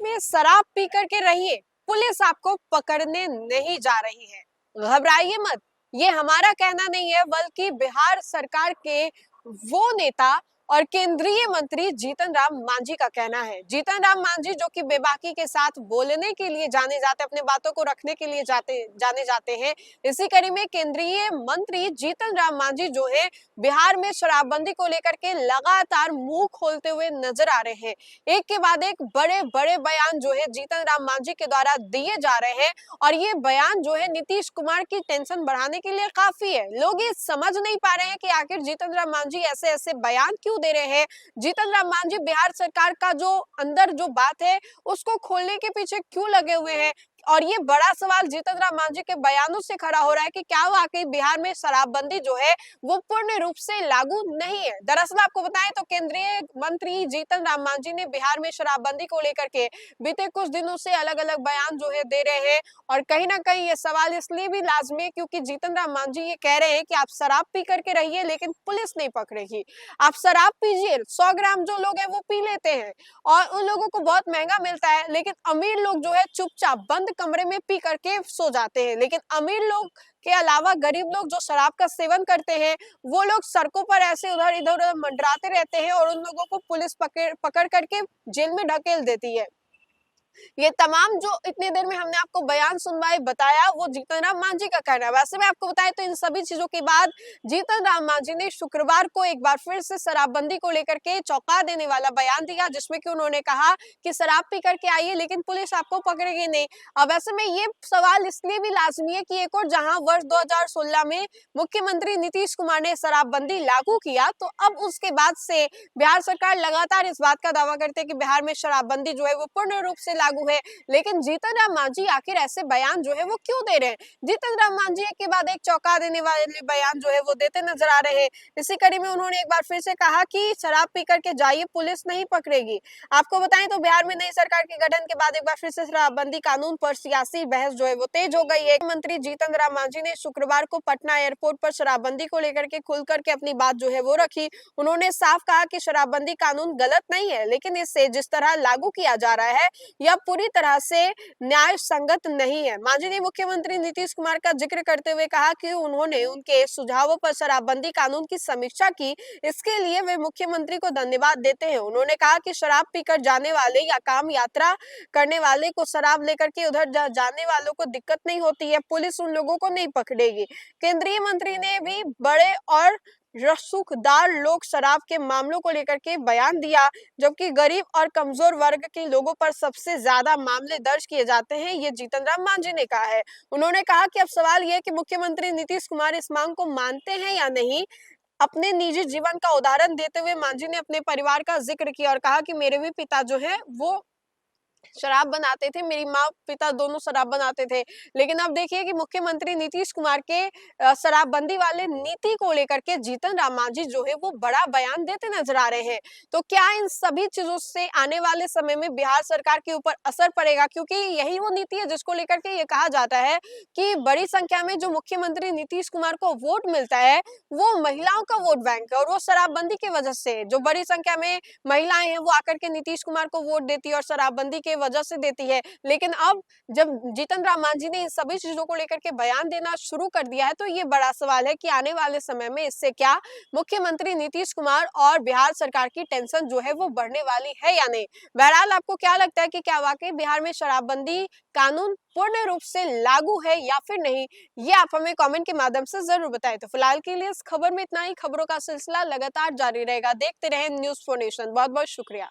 में शराब पी करके रहिए, पुलिस आपको पकड़ने नहीं जा रही है। घबराइए मत, ये हमारा कहना नहीं है बल्कि बिहार सरकार के वो नेता और केंद्रीय मंत्री जीतन राम मांझी का कहना है। जीतन राम मांझी जो कि बेबाकी के साथ बोलने के लिए जाने जाते, अपने बातों को रखने के लिए जाने जाते हैं। इसी कड़ी में केंद्रीय मंत्री जीतन राम मांझी जो है बिहार में शराबबंदी को लेकर के लगातार मुंह खोलते हुए नजर आ रहे हैं। एक के बाद एक बड़े बड़े बयान जो है जीतन राम मांझी के द्वारा दिए जा रहे हैं और ये बयान जो है नीतीश कुमार की टेंशन बढ़ाने के लिए काफी है। लोग ये समझ नहीं पा रहे हैं कि आखिर जीतन राम मांझी ऐसे ऐसे बयान क्यों दे रहे हैं। जीतन राम मांझी बिहार सरकार का जो अंदर जो बात है उसको खोलने के पीछे क्यों लगे हुए हैं और ये बड़ा सवाल जीतन राम मांझी के बयानों से खड़ा हो रहा है कि क्या वाकई बिहार में शराबबंदी जो है वो पूर्ण रूप से लागू नहीं है। दरअसल आपको बताएं तो केंद्रीय मंत्री जीतन राम मांझी ने बिहार में शराबबंदी को लेकर के बीते कुछ दिनों से अलग अलग बयान जो है दे रहे हैं और कहीं ना कहीं ये सवाल इसलिए भी लाजमी है क्योंकि जीतन राम मांझी ये कह रहे हैं कि आप शराब पी करके रहिए लेकिन पुलिस नहीं पकड़ेगी। आप शराब पीजिए, 100 ग्राम जो लोग हैं वो पी लेते हैं और उन लोगों को बहुत महंगा मिलता है, लेकिन अमीर लोग जो है चुपचाप बंद कमरे में पी करके सो जाते हैं। लेकिन अमीर लोग के अलावा गरीब लोग जो शराब का सेवन करते हैं वो लोग सड़कों पर ऐसे उधर इधर मंडराते रहते हैं और उन लोगों को पुलिस पकड़ करके जेल में ढकेल देती है। ये तमाम जो इतनी देर में हमने आपको बयान सुनवाई बताया वो जीतन राम मांझी का कहना है। वैसे मैं आपको बताएं तो इन सभी चीजों के बाद जीतन राम मांझी ने शुक्रवार को एक बार फिर से शराबबंदी को लेकर के चौंका देने वाला बयान दिया जिसमें कि उन्होंने कहा कि शराब पी करके आइए लेकिन पुलिस आपको पकड़ेगी नहीं। अब ऐसे में ये सवाल इसलिए भी लाजमी है कि एक और जहां वर्ष 2016 में मुख्यमंत्री नीतीश कुमार ने शराबबंदी लागू किया तो अब उसके बाद से बिहार सरकार लगातार इस बात का दावा करते है कि बिहार में शराबबंदी जो है वो पूर्ण रूप से लागू है। लेकिन जीतन राम मांझी आखिर ऐसे बयान जो है वो क्यों दे रहे हैं। जीतन राम मांझी एक के बाद एक चौंका देने वाले बयान जो है वो देते नजर आ रहे हैं। इसी कड़ी में उन्होंने एक बार फिर से कहा कि शराब पी करके जाइए, पुलिस नहीं पकड़ेगी। आपको बताएं तो बिहार में नई सरकार के गठन के बाद एक बार फिर से शराबबंदी कानून पर सियासी बहस जो है वो तेज हो गई है। मंत्री जीतन राम मांझी ने शुक्रवार को पटना एयरपोर्ट पर शराबबंदी को लेकर के खुल करके अपनी बात जो है वो रखी। उन्होंने साफ कहा कि शराबबंदी कानून गलत नहीं है लेकिन इससे जिस तरह लागू किया जा रहा है यह पूरी तरह से न्याय संगत नहीं है। मांझी ने मुख्यमंत्री नीतीश कुमार का जिक्र करते हुए कहा कि उन्होंने उनके सुझावों पर शराबबंदी कानून की समीक्षा की, इसके लिए वे मुख्यमंत्री को धन्यवाद देते हैं। उन्होंने कहा कि शराब पीकर जाने वाले या काम यात्रा करने वाले को शराब लेकर के उधर जाने वालों को दिक्कत नहीं होती है, पुलिस उन लोगों को नहीं पकड़ेगी। केंद्रीय मंत्री ने भी बड़े और रसूखदार लोग शराब के मामलों को लेकर के बयान दिया, जबकि गरीब और कमजोर वर्ग के लोगों पर सबसे ज्यादा मामले दर्ज किए जाते हैं, ये जीतन राम मांझी ने कहा है। उन्होंने कहा कि अब सवाल यह है कि मुख्यमंत्री नीतीश कुमार इस मांग को मानते हैं या नहीं। अपने निजी जीवन का उदाहरण देते हुए मांझी ने अपने परिवार का जिक्र किया और कहा कि मेरे भी पिता जो है वो शराब बनाते थे, मेरी माँ पिता दोनों शराब बनाते थे। लेकिन अब देखिए कि मुख्यमंत्री नीतीश कुमार के शराबबंदी वाले नीति को लेकर के जीतन राम मांझी जो है वो बड़ा बयान देते नजर आ रहे हैं। तो क्या इन सभी चीजों से आने वाले समय में बिहार सरकार के ऊपर असर पड़ेगा, क्योंकि यही वो नीति है जिसको लेकर के ये कहा जाता है कि बड़ी संख्या में जो मुख्यमंत्री नीतीश कुमार को वोट मिलता है वो महिलाओं का वोट बैंक है और वो शराबबंदी की वजह से जो बड़ी संख्या में महिलाएं हैं वो आकर के नीतीश कुमार को वोट देती है और शराबबंदी के वजह से देती है। लेकिन अब जब जीतन राम मांझी ने इन सभी चीजों को लेकर के बयान देना शुरू कर दिया है तो ये बड़ा सवाल है कि आने वाले समय में इससे क्या मुख्यमंत्री नीतीश कुमार और बिहार सरकार की टेंशन जो है वो बढ़ने वाली है या नहीं। बहरहाल आपको क्या लगता है कि क्या वाकई बिहार में शराबबंदी कानून पूर्ण रूप से लागू है या फिर नहीं, ये आप हमें कमेंट के माध्यम से जरूर बताएं। तो फिलहाल के लिए इस खबर में इतना ही। खबरों का सिलसिला लगातार जारी रहेगा। देखते रहें न्यूज़4नेशन। बहुत बहुत शुक्रिया।